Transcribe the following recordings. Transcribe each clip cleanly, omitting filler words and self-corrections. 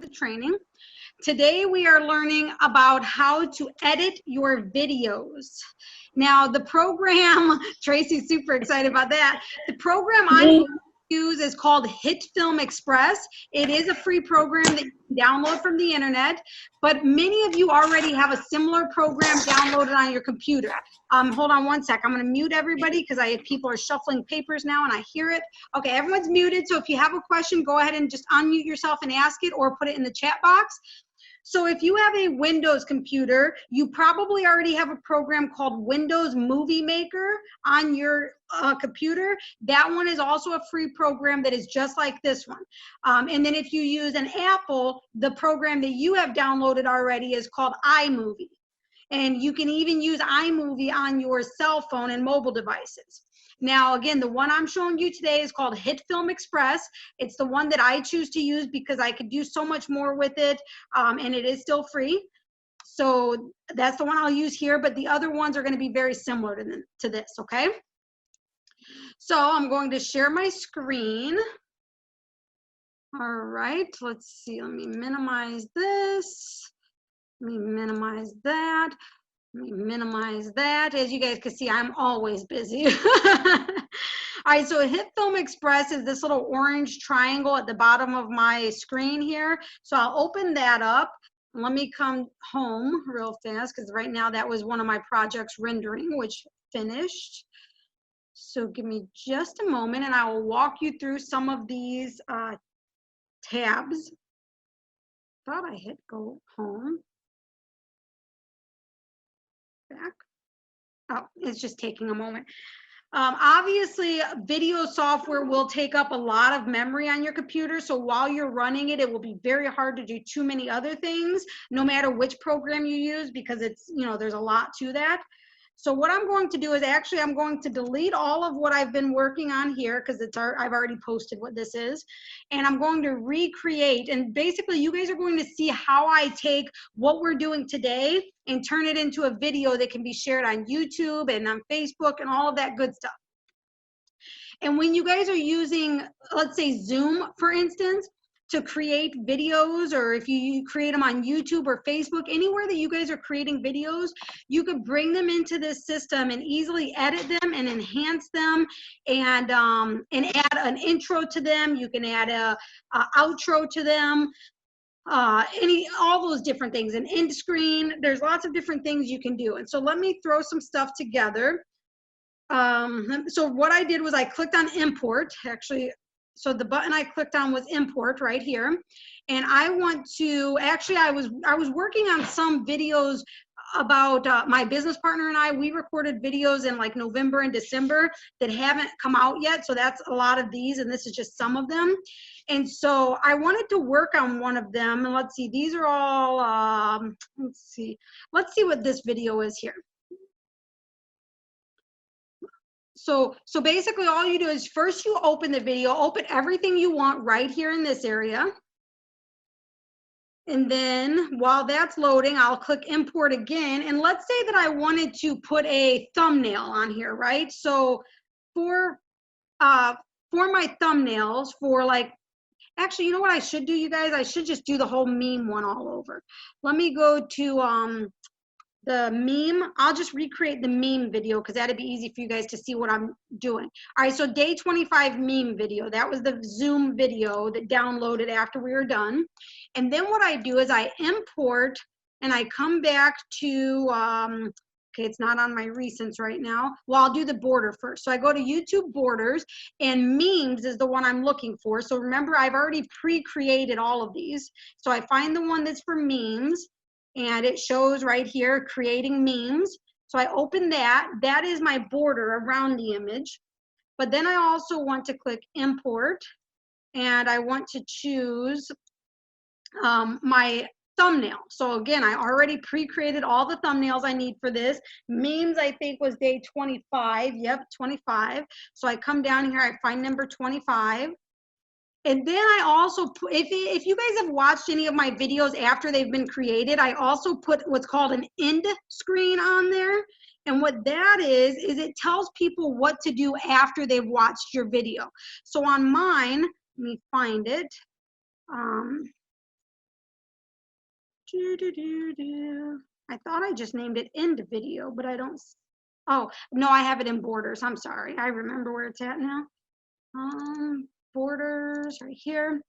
the training. Today we are learning about how to edit your videos. Now the program, Tracy's super excited about that. The program I'm going to use is called Hitfilm Express. It is a free program that you can download from the internet, but many of you already have a similar program downloaded on your computer. Hold on one sec. I'm going to mute everybody because people are shuffling papers now and I hear it. Okay, everyone's muted. So if you have a question, go ahead and just unmute yourself and ask it or put it in the chat box. So if you have a Windows computer, you probably already have a program called Windows Movie Maker on your computer. That one is also a free program that is just like this one. And then if you use an Apple, the program that you have downloaded already is called iMovie. And you can even use iMovie on your cell phone and mobile devices. Now, again, the one I'm showing you today is called Hitfilm Express. It's the one that I choose to use because I could do so much more with it, and it is still free. So that's the one I'll use here, but the other ones are going to be very similar to this, okay? So I'm going to share my screen. All right, let's see. Let me minimize this. Let me minimize that. Let me minimize that. As you guys can see, I'm always busy. All right, so Hitfilm Express is this little orange triangle at the bottom of my screen here. So I'll open that up. Let me come home real fast because right now that was one of my projects rendering, which finished. So give me just a moment and I will walk you through some of these tabs. Thought I hit go home. Back. Oh, it's just taking a moment. Obviously, video software will take up a lot of memory on your computer. So while you're running it, it will be very hard to do too many other things, no matter which program you use, because it's, you know, there's a lot to that. So what I'm going to do is actually I'm going to delete all of what I've been working on here because I've already posted what this is, and I'm going to recreate. And basically you guys are going to see how I take what we're doing today and turn it into a video that can be shared on YouTube and on Facebook and all of that good stuff. And when you guys are using, let's say Zoom, for instance, to create videos, or if you create them on YouTube or Facebook, anywhere that you guys are creating videos, you could bring them into this system and easily edit them and enhance them and add an intro to them. You can add a outro to them, all those different things, an end screen. There's lots of different things you can do. And so let me throw some stuff together. So what I did was I clicked on import, actually. So the button I clicked on was import right here. And I want to, actually I was working on some videos about my business partner and I. We recorded videos in like November and December that haven't come out yet. So that's a lot of these, and this is just some of them. And so I wanted to work on one of them. And let's see, these are all, let's see what this video is here. So basically all you do is first you open the video, open everything you want right here in this area. And then while that's loading, I'll click import again. And let's say that I wanted to put a thumbnail on here, right? So for my thumbnails, for like, actually, you know what I should do, you guys? I should just do the whole meme one all over. Let me go to the meme. I'll just recreate the meme video because that'd be easy for you guys to see what I'm doing. All right, so day 25 meme video. That was the Zoom video that downloaded after we were done. And then what I do is I import and I come back to, okay, it's not on my recents right now. Well, I'll do the border first. So I go to YouTube borders, and memes is the one I'm looking for. So remember, I've already pre-created all of these. So I find the one that's for memes. And it shows right here, creating memes. So I open that. That is my border around the image. But then I also want to click import. And I want to choose my thumbnail. So again, I already pre-created all the thumbnails I need for this. Memes, I think, was day 25. Yep, 25. So I come down here, I find number 25. And then I also put, if you guys have watched any of my videos after they've been created, I also put what's called an end screen on there. And what that is it tells people what to do after they've watched your video. So on mine, let me find it. I thought I just named it end video, but I don't. Oh, no, I have it in borders. I'm sorry. I remember where it's at now. Borders right here.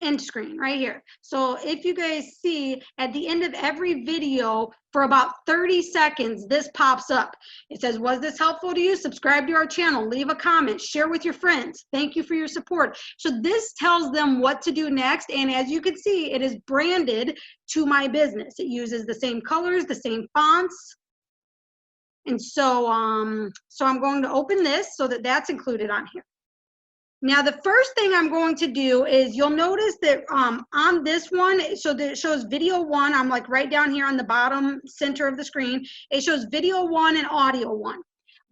End screen right here. So if you guys see at the end of every video for about 30 seconds, this pops up. It says, was this helpful to you? Subscribe to our channel, leave a comment, share with your friends. Thank you for your support. So this tells them what to do next. And as you can see, it is branded to my business. It uses the same colors, the same fonts. And so, so I'm going to open this so that that's included on here. Now, the first thing I'm going to do is you'll notice that on this one, so that it shows video 1, I'm like right down here on the bottom center of the screen. It shows video 1 and audio 1.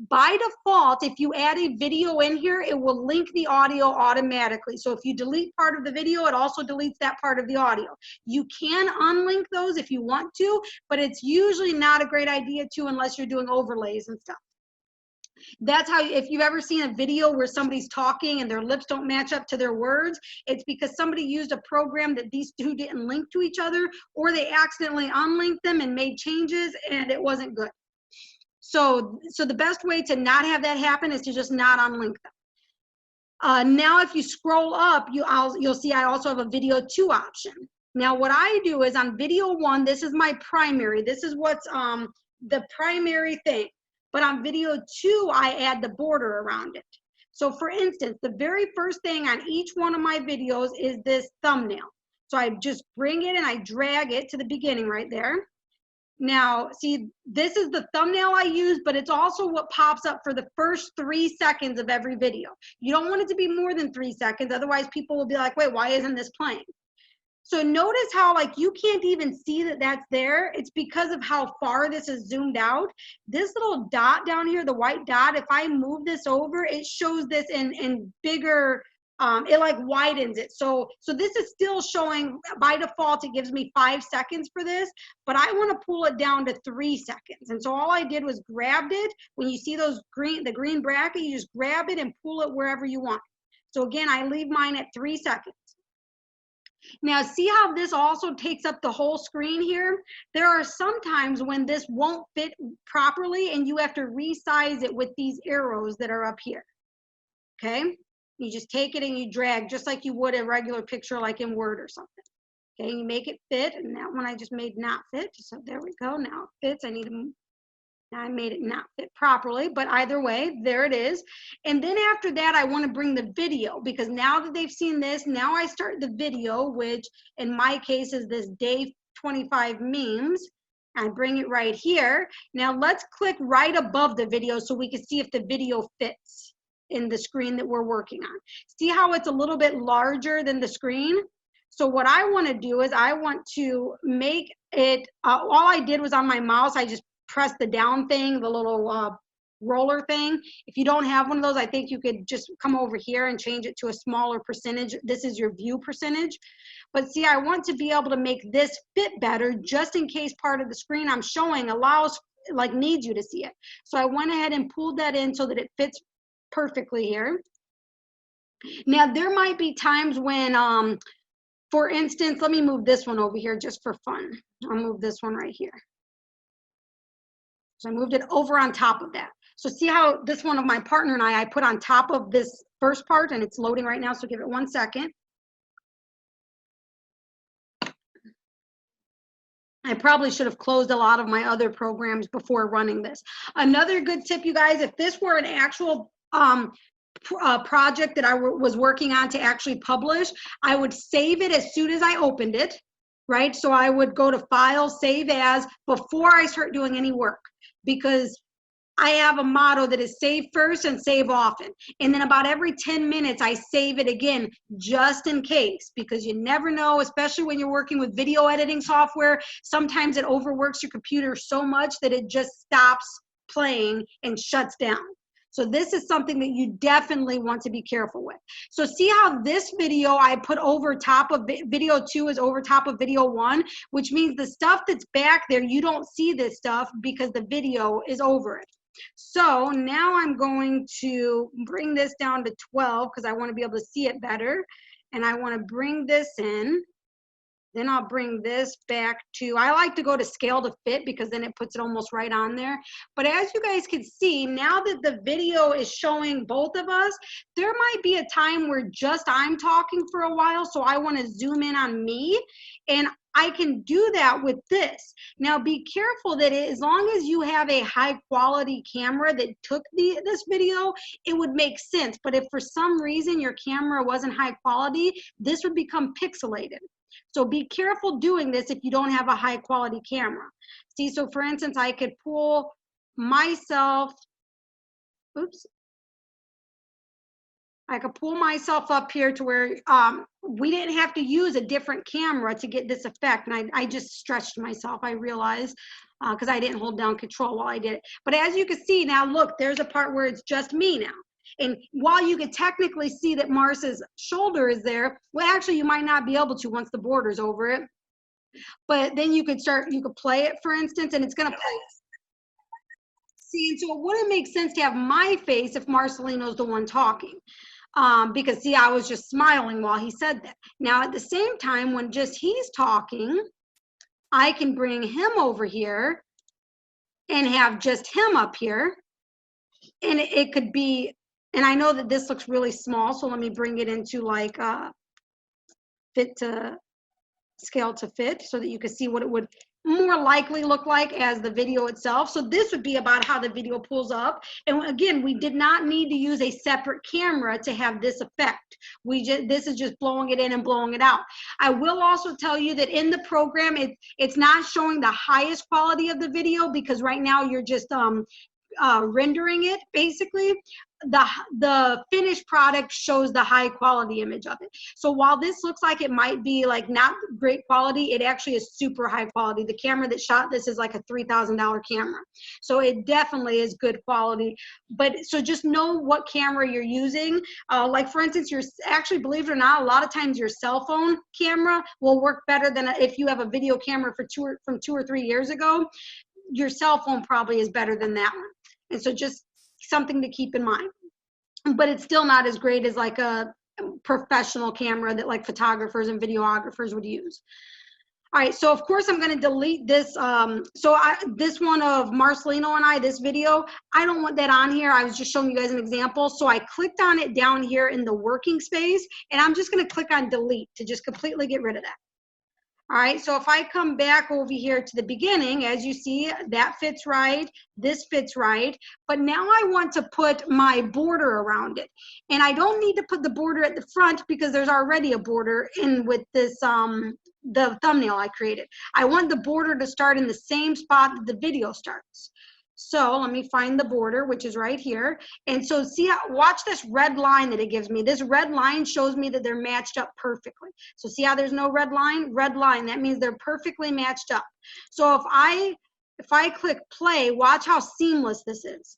By default, if you add a video in here, it will link the audio automatically. So if you delete part of the video, it also deletes that part of the audio. You can unlink those if you want to, but it's usually not a great idea to unless you're doing overlays and stuff. That's how, if you've ever seen a video where somebody's talking and their lips don't match up to their words, it's because somebody used a program that these two didn't link to each other, or they accidentally unlinked them and made changes and it wasn't good. So the best way to not have that happen is to just not unlink them. Now, if you scroll up, you'll see I also have a video 2 option. Now, what I do is on video 1, this is my primary. This is what's the primary thing. But on video 2, I add the border around it. So for instance, the very first thing on each one of my videos is this thumbnail. So I just bring it and I drag it to the beginning right there. Now, see, this is the thumbnail I use, but it's also what pops up for the first 3 seconds of every video. You don't want it to be more than 3 seconds. Otherwise, people will be like, wait, why isn't this playing? So notice how like you can't even see that that's there. It's because of how far this is zoomed out. This little dot down here, the white dot, if I move this over, it shows this in bigger, it like widens it. So this is still showing, by default, it gives me 5 seconds for this, but I want to pull it down to 3 seconds. And so all I did was grabbed it. When you see those the green bracket, you just grab it and pull it wherever you want. So again, I leave mine at 3 seconds. Now, see how this also takes up the whole screen here? There are some times when this won't fit properly and you have to resize it with these arrows that are up here, okay? You just take it and you drag just like you would a regular picture like in Word or something. Okay, you make it fit, and that one I just made not fit, so there we go, now it fits. I made it not fit properly, but either way, there it is. And then after that, I want to bring the video, because now that they've seen this, now I start the video, which in my case is this day 25 memes. I bring it right here. Now let's click right above the video so we can see if the video fits in the screen that we're working on. See how it's a little bit larger than the screen? So what I want to do is I want to make it, all I did was on my mouse, I just press the down thing, the little roller thing. If you don't have one of those, I think you could just come over here and change it to a smaller percentage. This is your view percentage. But see, I want to be able to make this fit better just in case part of the screen I'm showing needs you to see it. So I went ahead and pulled that in so that it fits perfectly here. Now there might be times when, for instance, let me move this one over here just for fun. I'll move this one right here. So I moved it over on top of that. So see how this one of my partner and I put on top of this first part, and it's loading right now, so give it 1 second. I probably should have closed a lot of my other programs before running this. Another good tip, you guys, if this were an actual project that I was working on to actually publish, I would save it as soon as I opened it, right? So I would go to File, Save As, before I start doing any work, because I have a motto that is save first and save often. And then about every 10 minutes, I save it again, just in case, because you never know, especially when you're working with video editing software, sometimes it overworks your computer so much that it just stops playing and shuts down. So this is something that you definitely want to be careful with. So see how this video I put over top of video 2 is over top of video 1, which means the stuff that's back there, you don't see this stuff because the video is over it. So now I'm going to bring this down to 12 because I want to be able to see it better. And I want to bring this in. Then I'll bring this back to, I like to go to scale to fit because then it puts it almost right on there. But as you guys can see, now that the video is showing both of us, there might be a time where just I'm talking for a while, so I want to zoom in on me, and I can do that with this. Now be careful that as long as you have a high quality camera that took this video, it would make sense. But if for some reason your camera wasn't high quality, this would become pixelated. So be careful doing this if you don't have a high quality camera. See, so for instance, I could pull myself, oops. I could pull myself up here to where we didn't have to use a different camera to get this effect. And I just stretched myself, I realized, because I didn't hold down control while I did it. But as you can see now, look, there's a part where it's just me now. And while you could technically see that Mars's shoulder is there, well, actually you might not be able to once the border's over it. But then you could play it, for instance, and it's gonna play. See, and so it wouldn't make sense to have my face if Marcelino's the one talking. Because see, I was just smiling while he said that. Now at the same time, when just he's talking, I can bring him over here and have just him up here. And it could be, and I know that this looks really small, so let me bring it into like fit to scale to fit so that you can see what it would more likely look like as the video itself. So this would be about how the video pulls up. And again, we did not need to use a separate camera to have this effect. This is just blowing it in and blowing it out. I will also tell you that in the program, it's not showing the highest quality of the video because right now you're just rendering it basically. The finished product shows the high quality image of it. So while this looks like it might be like not great quality, it actually is super high quality. The camera that shot this is like a $3,000 camera. So it definitely is good quality. But so just know what camera you're using. Like for instance, actually, believe it or not, a lot of times your cell phone camera will work better than if you have a video camera from 2 or 3 years ago. Your cell phone probably is better than that one. And so just something to keep in mind. But it's still not as great as like a professional camera that like photographers and videographers would use. All right, so of course I'm going to delete this. This one of Marcelino and I, this video, I don't want that on here. I was just showing you guys an example. So I clicked on it down here in the working space, and I'm just going to click on delete to just completely get rid of that. All right, so if I come back over here to the beginning, as you see, that fits right, this fits right, but now I want to put my border around it. And I don't need to put the border at the front because there's already a border in with this, the thumbnail I created. I want the border to start in the same spot that the video starts. So let me find the border, which is right here. And so see, watch this red line that it gives me. This red line shows me that they're matched up perfectly. So see how there's no red line? Red line, that means they're perfectly matched up. So if I click play, watch how seamless this is.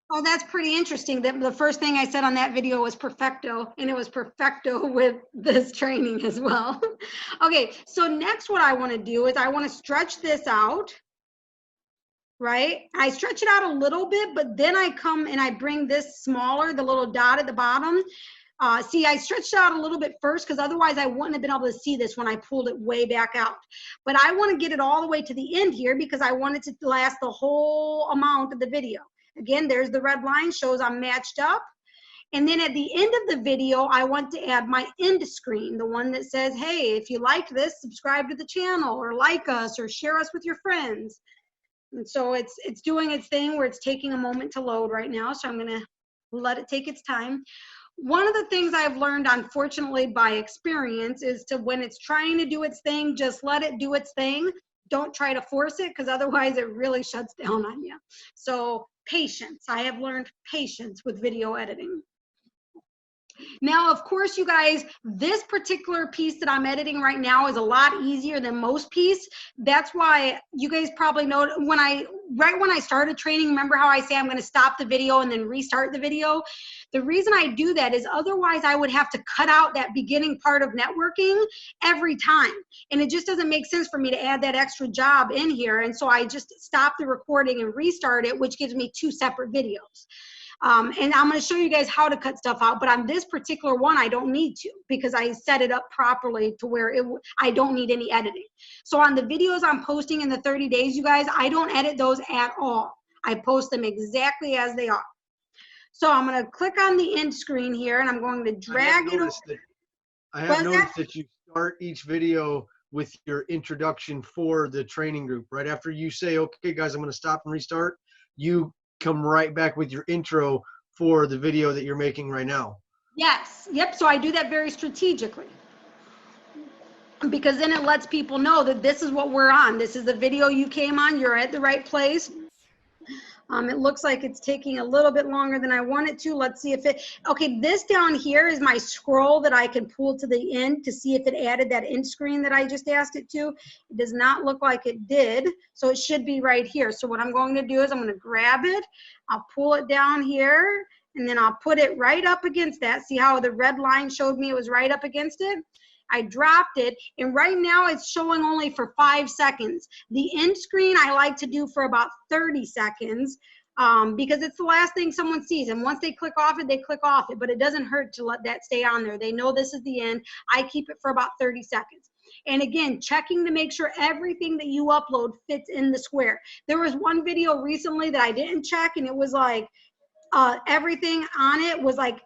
Oh, that's pretty interesting. The first thing I said on that video was perfecto, and it was perfecto with this training as well. Okay, so next what I want to do is I want to stretch this out, right? I stretch it out a little bit, but then I come and I bring this smaller, the little dot at the bottom. See, I stretched it out a little bit first because otherwise I wouldn't have been able to see this when I pulled it way back out. But I want to get it all the way to the end here because I want it to last the whole amount of the video. Again, there's the red line, shows I'm matched up. And then at the end of the video, I want to add my end screen, the one that says, hey, if you like this, subscribe to the channel or like us or share us with your friends. And so it's doing its thing where it's taking a moment to load right now. So I'm going to let it take its time. One of the things I've learned, unfortunately, by experience is to when it's trying to do its thing, just let it do its thing. Don't try to force it because otherwise it really shuts down on you. So patience. I have learned patience with video editing. Now, of course, you guys, this particular piece that I'm editing right now is a lot easier than most piece. That's why you guys probably know right when I started training, remember how I say I'm going to stop the video and then restart the video? The reason I do that is otherwise I would have to cut out that beginning part of networking every time. And it just doesn't make sense for me to add that extra job in here. And so I just stop the recording and restart it, which gives me 2 separate videos. And I'm going to show you guys how to cut stuff out, but on this particular one, I don't need to because I set it up properly to where I don't need any editing. So on the videos I'm posting in the 30 days, you guys, I don't edit those at all. I post them exactly as they are. So I'm going to click on the end screen here, and I'm going to drag it over. I have noticed that you start each video with your introduction for the training group. Right after you say, okay, guys, I'm going to stop and restart, you come right back with your intro for the video that you're making right now. Yes. Yep. So I do that very strategically, because then it lets people know that this is what we're on. This is the video you came on. You're at the right place. It looks like it's taking a little bit longer than I want it to. Let's see if it, okay, this down here is my scroll that I can pull to the end to see if it added that end screen that I just asked it to. It does not look like it did, so it should be right here. So what I'm going to do is I'm going to grab it, I'll pull it down here, and then I'll put it right up against that. See how the red line showed me it was right up against it? I dropped it, and right now it's showing only for 5 seconds. The end screen I like to do for about 30 seconds because it's the last thing someone sees. And once they click off it, they click off it, but it doesn't hurt to let that stay on there. They know this is the end. I keep it for about 30 seconds. And again, checking to make sure everything that you upload fits in the square. There was one video recently that I didn't check, and it was like everything on it was like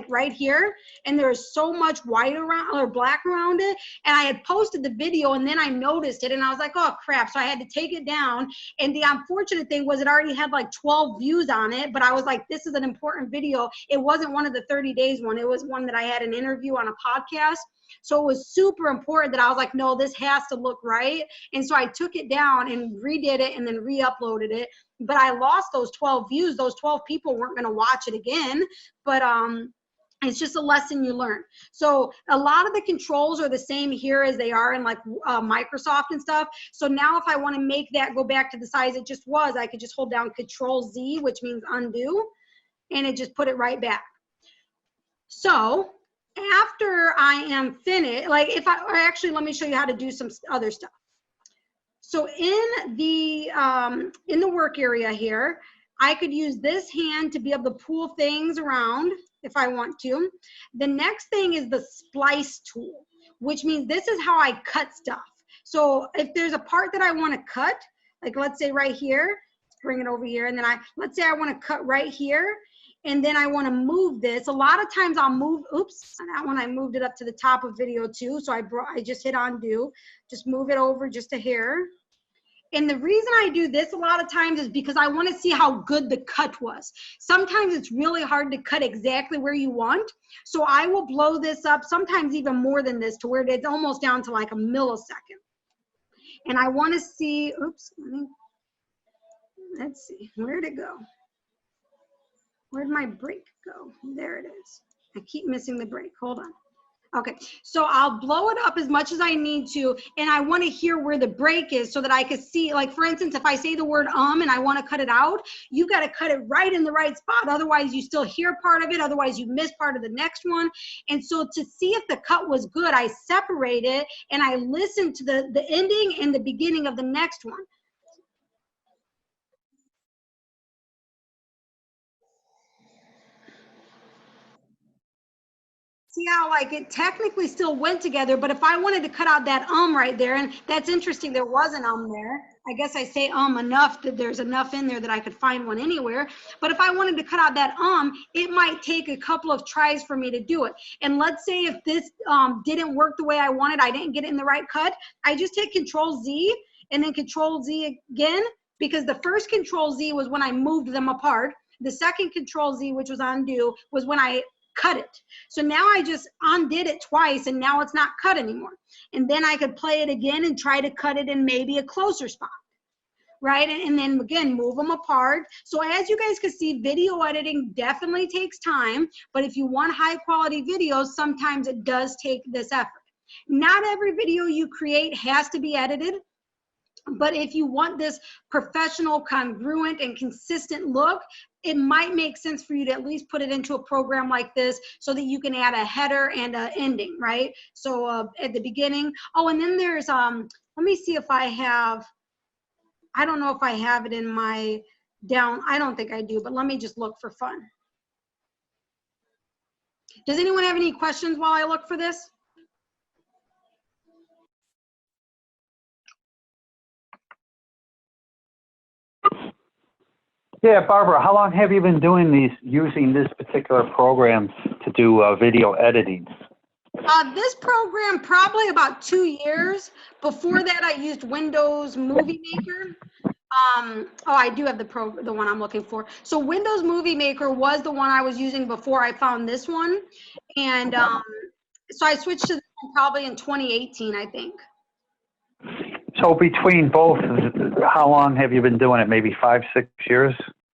right here, and there's so much white around or black around it, and I had posted the video and then I noticed it and I was like, oh crap. So I had to take it down, and the unfortunate thing was it already had like 12 views on it, but I was like, this is an important video. It wasn't one of the 30 days one, it was one that I had an interview on a podcast. So it was super important that I was like, no, this has to look right. And so I took it down and redid it and then re-uploaded it. But I lost those 12 views. Those 12 people weren't going to watch it again. But it's just a lesson you learn. So a lot of the controls are the same here as they are in like Microsoft and stuff. So now if I want to make that go back to the size it just was, I could just hold down Control Z, which means undo, and it just put it right back. So after I am finished, like if I, or actually let me show you how to do some other stuff. So in the work area here, I could use this hand to be able to pull things around if I want to. The next thing is the splice tool, which means this is how I cut stuff. So if there's a part that I want to cut, like let's say right here, let's bring it over here, and then let's say I want to cut right here, and then I want to move this. A lot of times I'll move, oops, that one I moved it up to the top of video too, so I just hit undo, just move it over just a hair. And the reason I do this a lot of times is because I want to see how good the cut was. Sometimes it's really hard to cut exactly where you want. So I will blow this up, sometimes even more than this, to where it's almost down to like a millisecond. And I want to see, oops, let's see, where'd it go? Where'd my break go? There it is. I keep missing the break, hold on. Okay, so I'll blow it up as much as I need to, and I want to hear where the break is so that I can see, like for instance, if I say the word and I want to cut it out, you got to cut it right in the right spot. Otherwise you still hear part of it. Otherwise you miss part of the next one. And so to see if the cut was good, I separate it and I listen to the ending and the beginning of the next one. See how like it technically still went together, but if I wanted to cut out that right there, and that's interesting, there was an there. I guess I say enough that there's enough in there that I could find one anywhere. But if I wanted to cut out that it might take a couple of tries for me to do it. And let's say if this didn't work the way I wanted, I didn't get it in the right cut, I just hit Control Z and then Control Z again, because the first Control Z was when I moved them apart. The second Control Z, which was undo, was when I cut it. So now I just undid it twice and now it's not cut anymore. And then I could play it again and try to cut it in maybe a closer spot, right? And then again, move them apart. So as you guys can see, video editing definitely takes time, but if you want high quality videos, sometimes it does take this effort. Not every video you create has to be edited. But if you want this professional, congruent, and consistent look, it might make sense for you to at least put it into a program like this so that you can add a header and an ending, right? So at the beginning, oh, and then there's, let me see if I have, I don't know if I have it in my down. I don't think I do, but let me just look for fun. Does anyone have any questions while I look for this? Yeah, Barbara, how long have you been doing using this particular program to do video editing? This program, probably about 2 years. Before that, I used Windows Movie Maker. Oh, I do have the one I'm looking for. So Windows Movie Maker was the one I was using before I found this one. And so I switched to this one probably in 2018, I think. So between both, how long have you been doing it? Maybe 5, 6 years?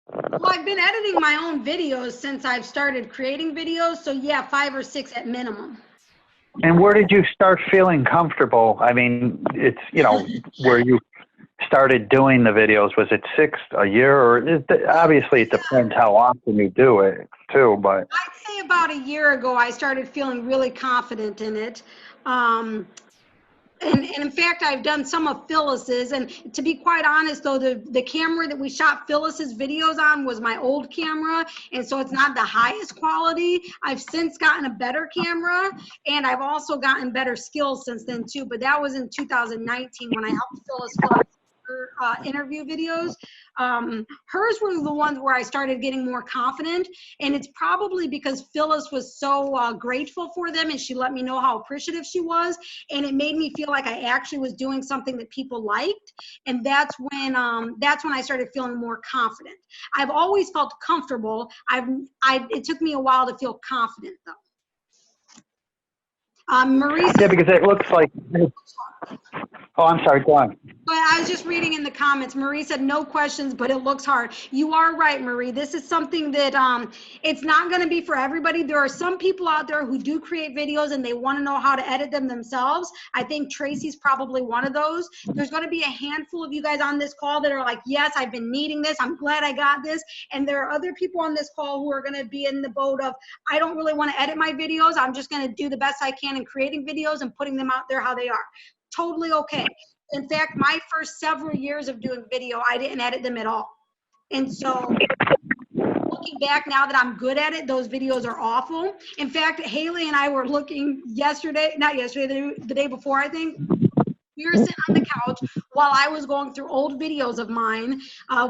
Well, I've been editing my own videos since I've started creating videos. So yeah, 5 or 6 at minimum. And where did you start feeling comfortable? I mean, it's, you know, where you started doing the videos, was it 6, a year, or obviously it depends how often you do it too, but. I'd say about a year ago, I started feeling really confident in it. And in fact, I've done some of Phyllis's, and to be quite honest though, the camera that we shot Phyllis's videos on was my old camera, and so it's not the highest quality. I've since gotten a better camera, and I've also gotten better skills since then too, but that was in 2019 when I helped Phyllis film her interview videos. Hers were the ones where I started getting more confident, and it's probably because Phyllis was so grateful for them, and she let me know how appreciative she was, and it made me feel like I actually was doing something that people liked, and that's when I started feeling more confident. I've always felt comfortable. It took me a while to feel confident though. Marie says, yeah, because it looks like. Oh, I'm sorry, go on. But I was just reading in the comments. Marie said, no questions, but it looks hard. You are right, Marie. This is something that it's not going to be for everybody. There are some people out there who do create videos and they want to know how to edit them themselves. I think Tracy's probably one of those. There's going to be a handful of you guys on this call that are like, yes, I've been needing this. I'm glad I got this. And there are other people on this call who are going to be in the boat of, I don't really want to edit my videos. I'm just going to do the best I can in creating videos and putting them out there how they are. Totally okay. In fact, my first several years of doing video, I didn't edit them at all. And so looking back now that I'm good at it, those videos are awful. In fact, Haley and I were looking the day before, I think. We were sitting on the couch while I was going through old videos of mine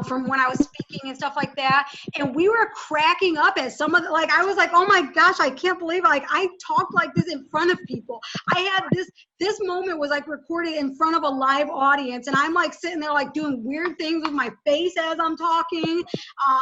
from when I was speaking and stuff like that. And we were cracking up at some of the, like, I was like, oh my gosh, I can't believe it. Like, I talked like this in front of people. I had this moment was like recorded in front of a live audience. And I'm like sitting there like doing weird things with my face as I'm talking.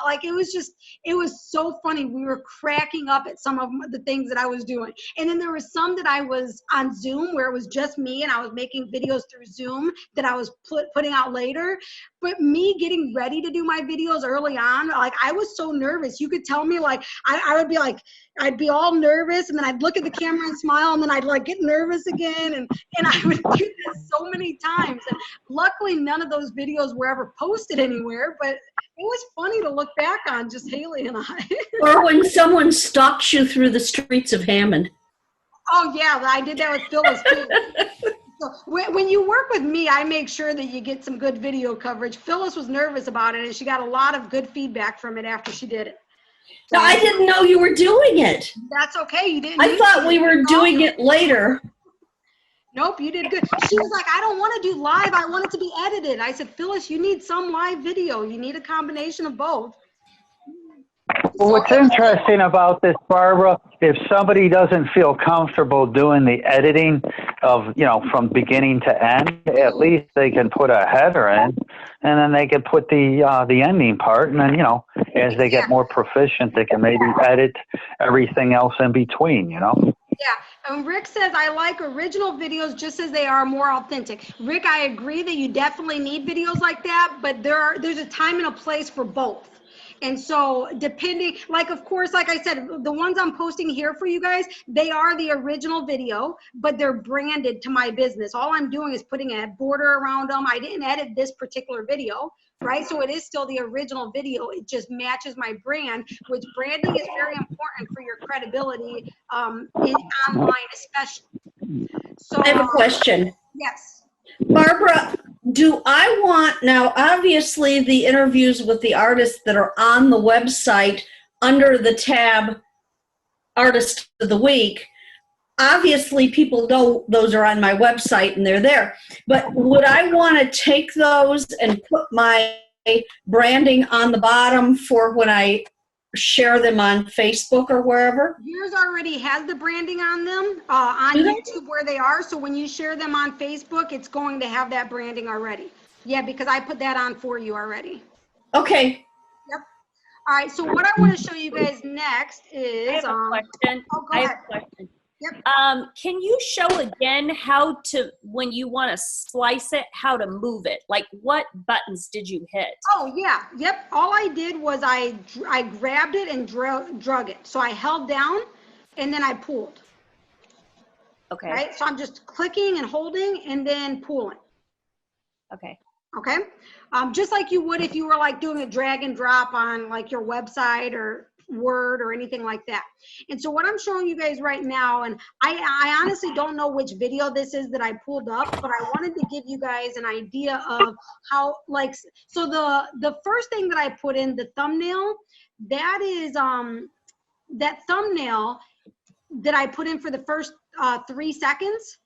Like it was so funny. We were cracking up at some of the things that I was doing. And then there was some that I was on Zoom where it was just me and I was making videos through Zoom that I was putting out later. But me getting ready to do my videos early on, like I was so nervous. You could tell me like, I would be like, I'd be all nervous and then I'd look at the camera and smile and then I'd like get nervous again. And I would do this so many times. And luckily none of those videos were ever posted anywhere, but it was funny to look back on, just Haley and I. Or when someone stalks you through the streets of Hammond. Oh yeah, I did that with Phyllis too. So when you work with me, I make sure that you get some good video coverage. Phyllis was nervous about it and she got a lot of good feedback from it after she did it. So No, I didn't know you were doing it. That's okay. You didn't. I thought we were doing it later. Nope, you did good. She was like, I don't want to do live. I want it to be edited. I said, Phyllis, you need some live video. You need a combination of both. Well, what's interesting about this, Barbara, if somebody doesn't feel comfortable doing the editing of, you know, from beginning to end, at least they can put a header in, and then they can put the ending part, and then, you know, as they get more proficient, they can maybe edit everything else in between, you know? Yeah, and Rick says, I like original videos just as they are, more authentic. Rick, I agree that you definitely need videos like that, but there's a time and a place for both. And so depending, like, of course, like I said, the ones I'm posting here for you guys, they are the original video, but they're branded to my business. All I'm doing is putting a border around them. I didn't edit this particular video, right? So it is still the original video. It just matches my brand, which branding is very important for your credibility online especially. So I have a question. Yes. Barbara, do I want, now obviously the interviews with the artists that are on the website under the tab Artist of the Week, obviously people know those are on my website and they're there, but would I want to take those and put my branding on the bottom for when I share them on Facebook or wherever? Yours already has the branding on them on Do they? YouTube where they are. So when you share them on Facebook, it's going to have that branding already. Yeah, because I put that on for you already. Okay. Yep. All right. So what I want to show you guys next is. I have a question. Oh, go I ahead. have a question. Yep. Can you show again how to, when you want to slice it, how to move it? Like what buttons did you hit? Oh yeah. Yep. All I did was I grabbed it and drug it. So I held down and then I pulled. Okay. Right. So I'm just clicking and holding and then pulling. Okay. Okay. Just like you would if you were like doing a drag and drop on like your website or Word or anything like that. And so what I'm showing you guys right now, and I honestly don't know which video this is that I pulled up, but I wanted to give you guys an idea of how, like, so the first thing that I put in, the thumbnail, that is that thumbnail that I put in for the first 3 seconds,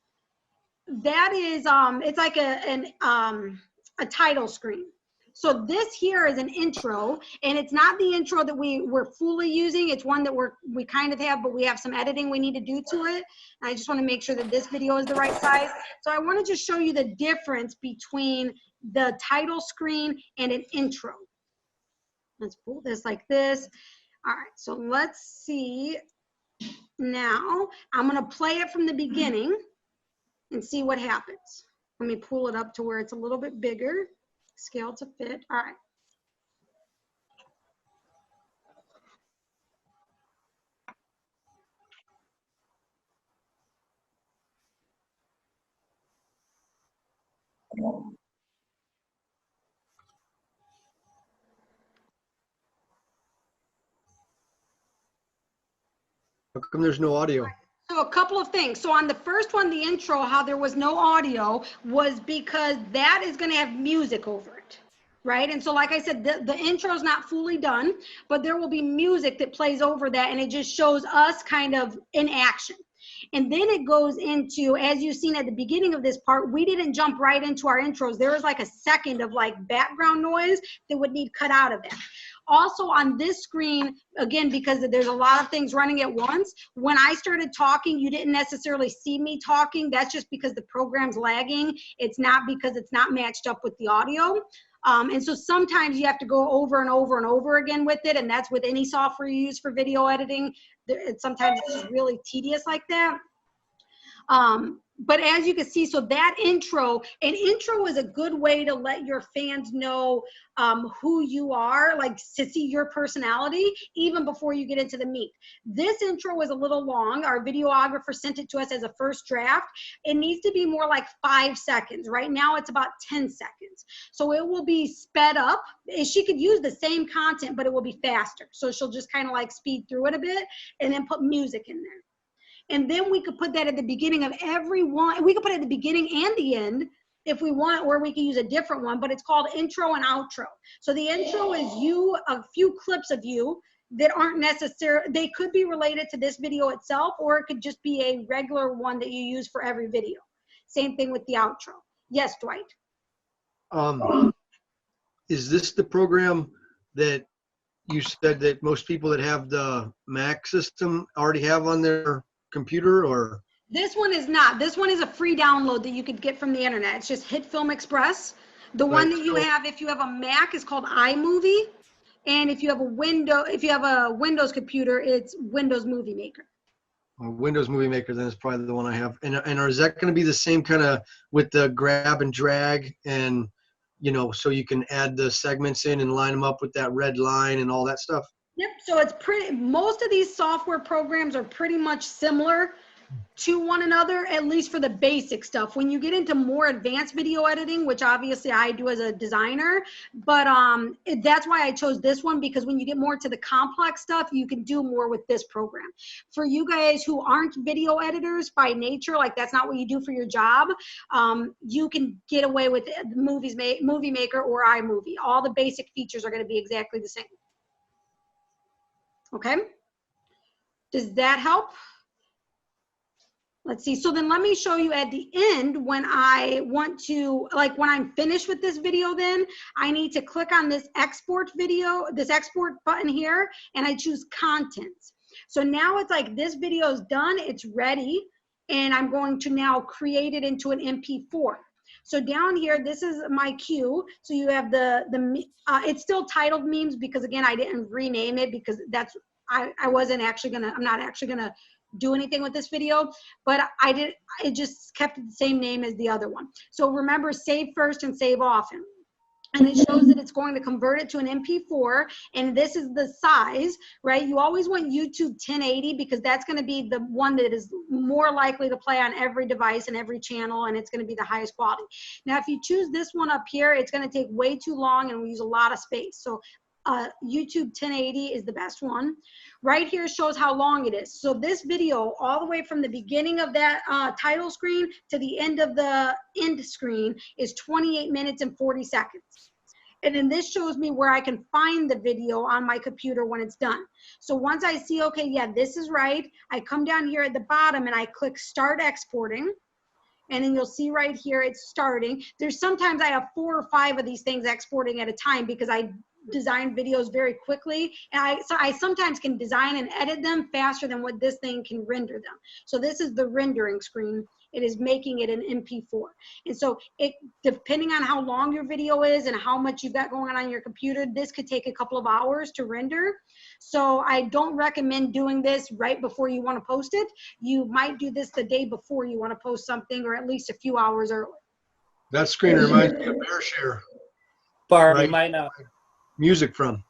that is it's like a title screen. So this here is an intro, and it's not the intro that we're fully using. It's one that we kind of have, but we have some editing we need to do to it. And I just want to make sure that this video is the right size. So I want to just show you the difference between the title screen and an intro. Let's pull this like this. All right, so let's see. Now I'm going to play it from the beginning and see what happens. Let me pull it up to where it's a little bit bigger. Scale to fit. All right. How come there's no audio? So a couple of things. So on the first one, the intro, how there was no audio was because that is going to have music over it. Right. And so, like I said, the intro is not fully done, but there will be music that plays over that. And it just shows us kind of in action. And then it goes into, as you've seen at the beginning of this part, we didn't jump right into our intros. There was like a second of like background noise that would need cut out of that. Also on this screen, again, because there's a lot of things running at once, when I started talking, you didn't necessarily see me talking. That's just because the program's lagging. It's not because it's not matched up with the audio. And so sometimes you have to go over and over and over again with it. And that's with any software you use for video editing. Sometimes it's just really tedious like that. But as you can see, so that intro, an intro is a good way to let your fans know who you are, like to see your personality, even before you get into the meat. This intro is a little long. Our videographer sent it to us as a first draft. It needs to be more like 5 seconds. Right now it's about 10 seconds. So it will be sped up. She could use the same content, but it will be faster. So she'll just kind of like speed through it a bit and then put music in there. And then we could put that at the beginning of every one. We could put it at the beginning and the end if we want, or we could use a different one, but it's called intro and outro. So the intro is you, a few clips of you that aren't necessary. They could be related to this video itself, or it could just be a regular one that you use for every video. Same thing with the outro. Yes, Dwight. Is this the program that you said that most people that have the Mac system already have on their computer, or? This one is not. This one is a free download that you could get from the internet. It's just Hitfilm Express. The one that you have, if you have a Mac, is called iMovie, and if you have a Windows computer, it's Windows Movie Maker. Windows Movie Maker, then it's probably the one I have. And is that going to be the same kind of with the grab and drag, and so you can add the segments in and line them up with that red line and all that stuff? Yep. So it's most of these software programs are pretty much similar to one another, at least for the basic stuff. When you get into more advanced video editing, which obviously I do as a designer, but that's why I chose this one, because when you get more to the complex stuff, you can do more with this program. For you guys who aren't video editors by nature, like that's not what you do for your job, you can get away with Movie Maker or iMovie. All the basic features are going to be exactly the same. Okay? Does that help? Let's see. So then let me show you at the end when I want to, like when I'm finished with this video, then I need to click on this export video, this export button here, and I choose contents. So now it's like this video is done, it's ready, and I'm going to now create it into an MP4. So down here, this is my queue. So you have it's still titled memes because again, I didn't rename it because that's, I wasn't actually gonna, I'm not actually gonna do anything with this video, but it just kept the same name as the other one. So remember, save first and save often. And it shows that it's going to convert it to an MP4, and this is the size, right? You always want YouTube 1080 because that's going to be the one that is more likely to play on every device and every channel, and it's going to be the highest quality. Now, if you choose this one up here, it's going to take way too long and we use a lot of space. So YouTube 1080 is the best one. Right here shows how long it is. So this video, all the way from the beginning of that title screen to the end of the end screen, is 28 minutes and 40 seconds. And then this shows me where I can find the video on my computer when it's done. So once I see, okay, yeah, this is right, I come down here at the bottom and I click Start Exporting. And then you'll see right here, it's starting. There's sometimes I have 4 or 5 of these things exporting at a time because I design videos very quickly. And so I sometimes can design and edit them faster than what this thing can render them. So this is the rendering screen. It is making it an MP4. And so depending on how long your video is and how much you've got going on your computer, this could take a couple of hours to render. So I don't recommend doing this right before you want to post it. You might do this the day before you want to post something, or at least a few hours early. That screen reminds me of BearShare. Barb, right? you might know. Music from.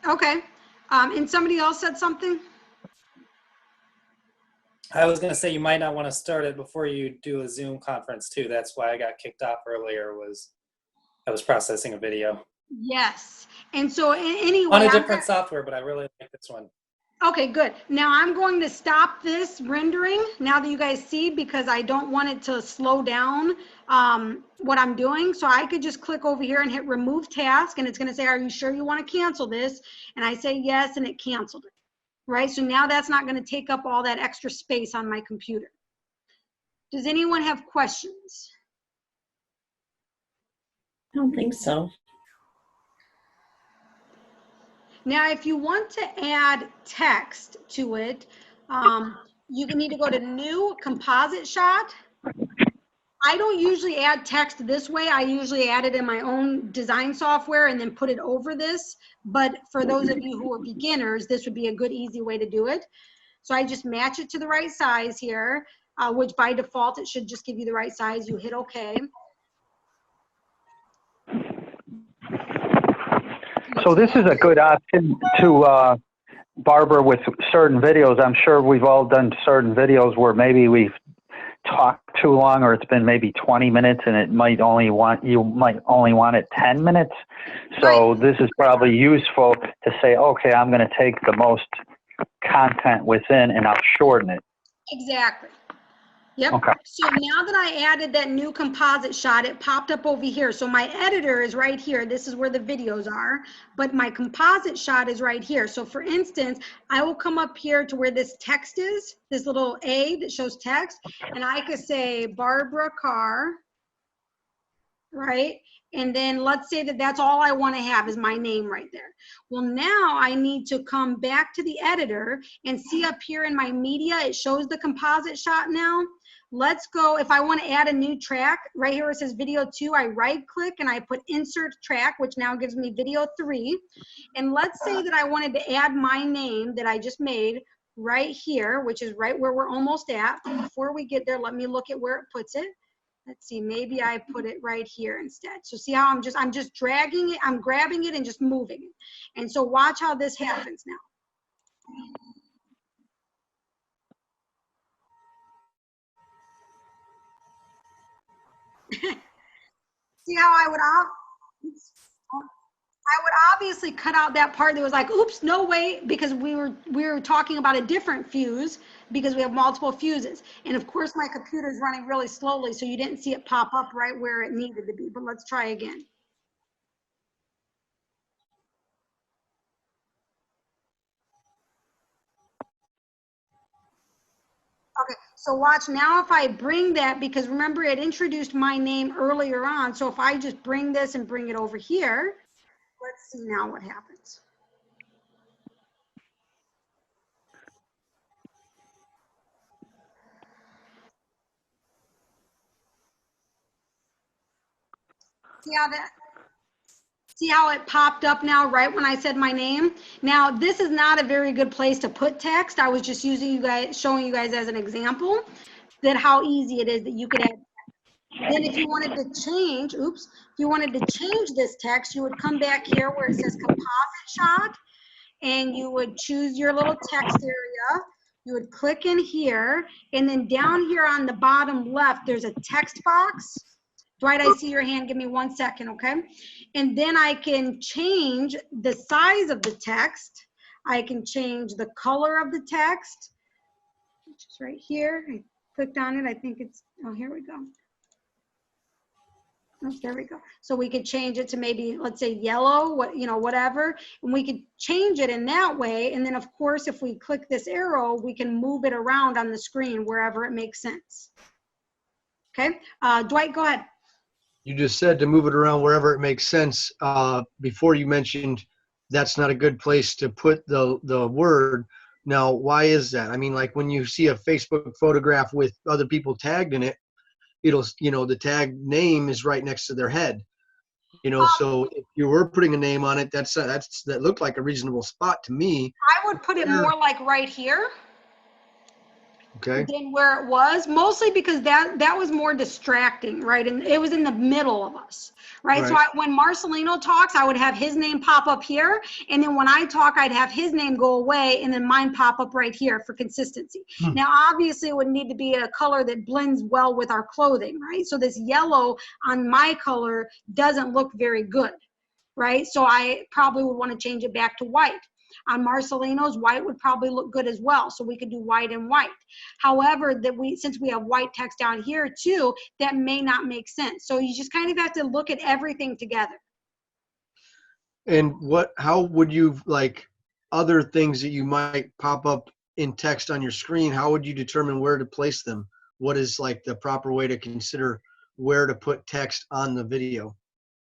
Okay. And somebody else said something? I was going to say you might not want to start it before you do a Zoom conference too. That's why I got kicked off earlier. I was processing a video. Yes. And so anyway, on a different software, but I really like this one. Okay, good. Now I'm going to stop this rendering now that you guys see, because I don't want it to slow down what I'm doing. So I could just click over here and hit remove task, and it's going to say, are you sure you want to cancel this? And I say yes, and it canceled it. Right? So now that's not going to take up all that extra space on my computer. Does anyone have questions? I don't think so. Now, if you want to add text to it, you need to go to New Composite Shot. I don't usually add text this way. I usually add it in my own design software and then put it over this. But for those of you who are beginners, this would be a good, easy way to do it. So I just match it to the right size here, which by default, it should just give you the right size. You hit OK. So this is a good option to, Barbara, with certain videos. I'm sure we've all done certain videos where maybe we've talked too long, or it's been maybe 20 minutes and you might only want it 10 minutes. So Right. This is probably useful to say, okay, I'm going to take the most content within and I'll shorten it. Exactly. Yep. Okay. So now that I added that new composite shot, it popped up over here. So my editor is right here. This is where the videos are, but my composite shot is right here. So for instance, I will come up here to where this text is, this little A that shows text, and I could say Barbara Carr, right? And then let's say that that's all I want to have is my name right there. Well, now I need to come back to the editor and see up here in my media, it shows the composite shot now. Let's go, if I want to add a new track, right here it says video 2, I right click and I put insert track, which now gives me video 3. And let's say that I wanted to add my name that I just made right here, which is right where we're almost at. Before we get there, let me look at where it puts it. Let's see, maybe I put it right here instead. So see how I'm just dragging it, I'm grabbing it and just moving it. And so watch how this happens now. See how I would obviously cut out that part that was like, oops, no way, because we were talking about a different fuse because we have multiple fuses. And of course my computer is running really slowly, so you didn't see it pop up right where it needed to be, but let's try again. Okay, so watch now if I bring that, because remember it introduced my name earlier on. So if I just bring this and bring it over here, let's see now what happens. See how it popped up now right when I said my name? Now, this is not a very good place to put text. I was just showing you guys as an example that how easy it is that you could add. Then if you wanted to change, if you wanted to change this text, you would come back here where it says composite shot, and you would choose your little text area. You would click in here, and then down here on the bottom left, there's a text box. Dwight, I see your hand. Give me 1 second, okay? And then I can change the size of the text. I can change the color of the text, which is right here. I clicked on it. I think it's, oh, here we go. Oops, there we go. So we could change it to maybe, let's say yellow, whatever. And we could change it in that way. And then of course, if we click this arrow, we can move it around on the screen wherever it makes sense. Okay, Dwight, go ahead. You just said to move it around wherever it makes sense. Before you mentioned that's not a good place to put the word. Now, why is that? I mean, like when you see a Facebook photograph with other people tagged in it, it'll, the tag name is right next to their head. So if you were putting a name on it, that looked like a reasonable spot to me. I would put it more like right here. Okay. Than where it was, mostly because that was more distracting, right? And it was in the middle of us, right? So when Marcelino talks, I would have his name pop up here, and then when I talk, I'd have his name go away, and then mine pop up right here for consistency. Now, obviously, it would need to be a color that blends well with our clothing, right? So this yellow on my color doesn't look very good, right? So I probably would want to change it back to white. On Marcelino's, white would probably look good as well, so we could do white and white. However, since we have white text down here too, that may not make sense. So you just kind of have to look at everything together. And how would you, like other things that you might pop up in text on your screen, how would you determine where to place them? What is like the proper way to consider where to put text on the video?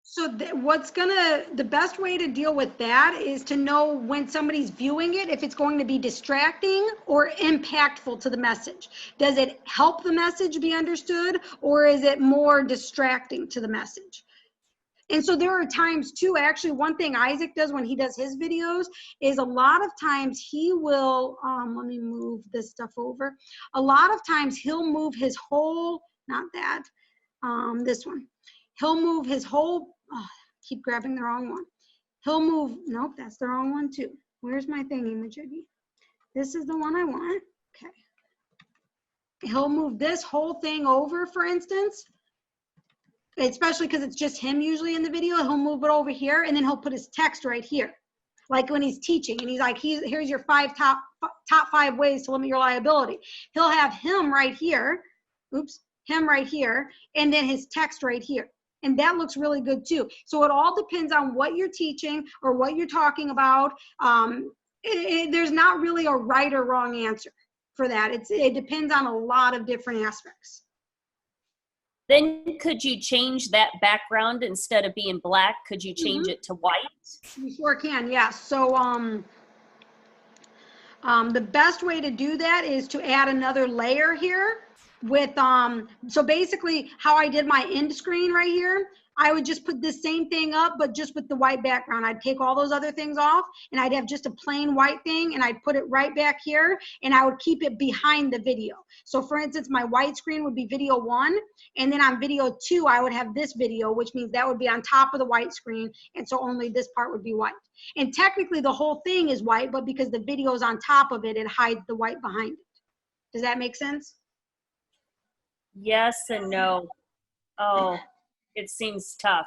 So the best way to deal with that is to know when somebody's viewing it, if it's going to be distracting or impactful to the message. Does it help the message be understood, or is it more distracting to the message? And so there are times too, actually one thing Isaac does when he does his videos is a lot of times he will, let me move this stuff over. A lot of times he'll move his whole, not that, this one. He'll move his whole, keep grabbing the wrong one. He'll move, nope, that's the wrong one too. Where's my thingy majiggy? This is the one I want, okay. He'll move this whole thing over, for instance, especially because it's just him usually in the video. He'll move it over here, and then he'll put his text right here. Like when he's teaching, and he's like, here's your top 5 ways to limit your liability. He'll have him right here, him right here, and then his text right here. And that looks really good too. So it all depends on what you're teaching or what you're talking about. There's not really a right or wrong answer for that. It depends on a lot of different aspects. Then could you change that background instead of being black? Could you change it to white? You sure can, yeah. So the best way to do that is to add another layer here with, so basically how I did my end screen right here, I would just put this same thing up, but just with the white background. I'd take all those other things off, and I'd have just a plain white thing, and I'd put it right back here, and I would keep it behind the video. So for instance, my white screen would be video 1, and then on video 2, I would have this video, which means that would be on top of the white screen, and so only this part would be white. And technically the whole thing is white, but because the video is on top of it, it hides the white behind it. Does that make sense? Yes and no. Oh, it seems tough.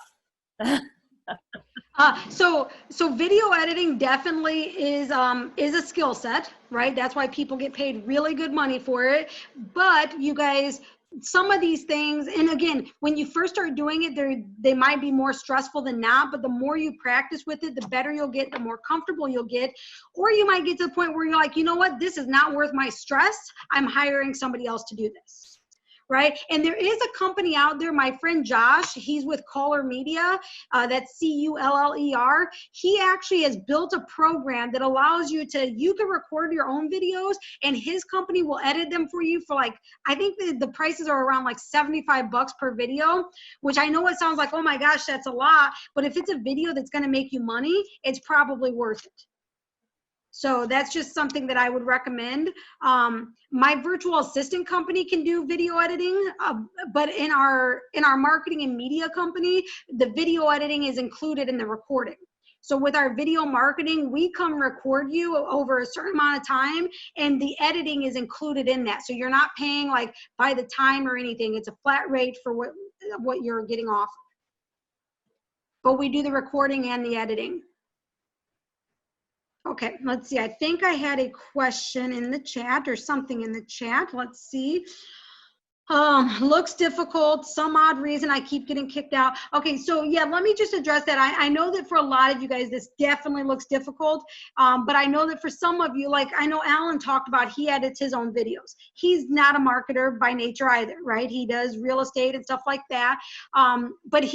So video editing definitely is a skill set, right? That's why people get paid really good money for it. But you guys, some of these things, and again, when you first start doing it, they might be more stressful than not, but the more you practice with it, the better you'll get, the more comfortable you'll get. Or you might get to the point where you're like, you know what, this is not worth my stress. I'm hiring somebody else to do this. Right? And there is a company out there, my friend Josh, he's with Caller Media, that's Culler. He actually has built a program that allows you can record your own videos and his company will edit them for you for like, I think the prices are around like $75 per video, which I know it sounds like, oh my gosh, that's a lot. But if it's a video that's going to make you money, it's probably worth it. So that's just something that I would recommend. My virtual assistant company can do video editing, but in our marketing and media company, the video editing is included in the recording. So with our video marketing, we come record you over a certain amount of time, and the editing is included in that. So you're not paying like by the time or anything. It's a flat rate for what you're getting off. But we do the recording and the editing. Okay, let's see. I think I had a question in the chat or something in the chat. Let's see. Looks difficult. Some odd reason I keep getting kicked out. Okay, so yeah, let me just address that. I know that for a lot of you guys, this definitely looks difficult. But I know that for some of you, like I know Alan talked about, he edits his own videos. He's not a marketer by nature either, right? He does real estate and stuff like that. But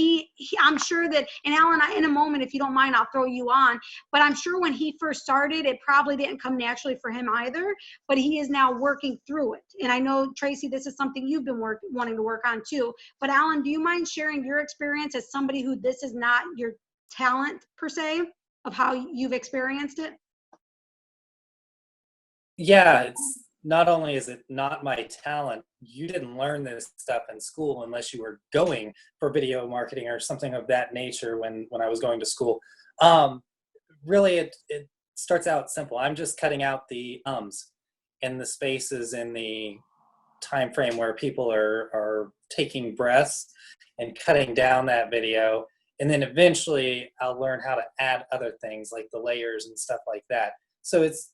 I'm sure that, and Alan, in a moment, if you don't mind, I'll throw you on. But I'm sure when he first started, it probably didn't come naturally for him either. But he is now working through it. And I know, Tracy, this is something you've been wanting to work on too. But Alan, do you mind sharing your experience as somebody who this is not your talent per se, of how you've experienced it? Yeah, it's not only is it not my talent, you didn't learn this stuff in school unless you were going for video marketing or something of that nature when I was going to school. Really, it starts out simple. I'm just cutting out the ums and the spaces in the time frame where people are taking breaths and cutting down that video, and then eventually I'll learn how to add other things like the layers and stuff like that. So it's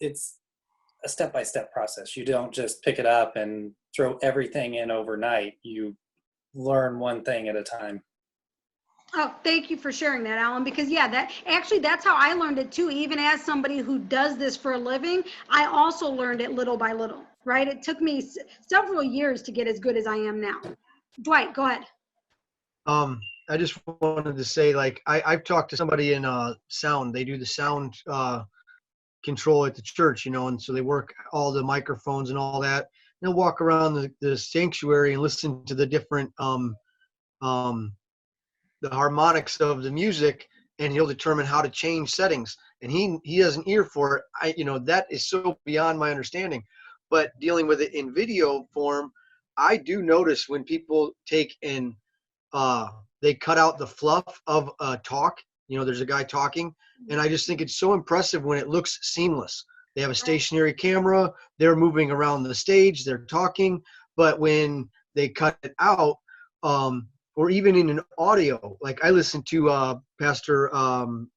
a step-by-step process. You don't just pick it up and throw everything in overnight. You learn one thing at a time. Oh, thank you for sharing that, Alan, because yeah, that's how I learned it too. Even as somebody who does this for a living, I also learned it little by little, right? It took me several years to get as good as I am now. Dwight, go ahead. I just wanted to say, like, I've talked to somebody in sound. They do the sound control at the church, you know, and so they work all the microphones and all that. They'll walk around the sanctuary and listen to the different the harmonics of the music, and he'll determine how to change settings. And he has an ear for it. That is so beyond my understanding. But dealing with it in video form, I do notice when people take and they cut out the fluff of talk. There's a guy talking, and I just think it's so impressive when it looks seamless. They have a stationary camera, they're moving around the stage, they're talking, but when they cut it out, or even in an audio, like I listen to Pastor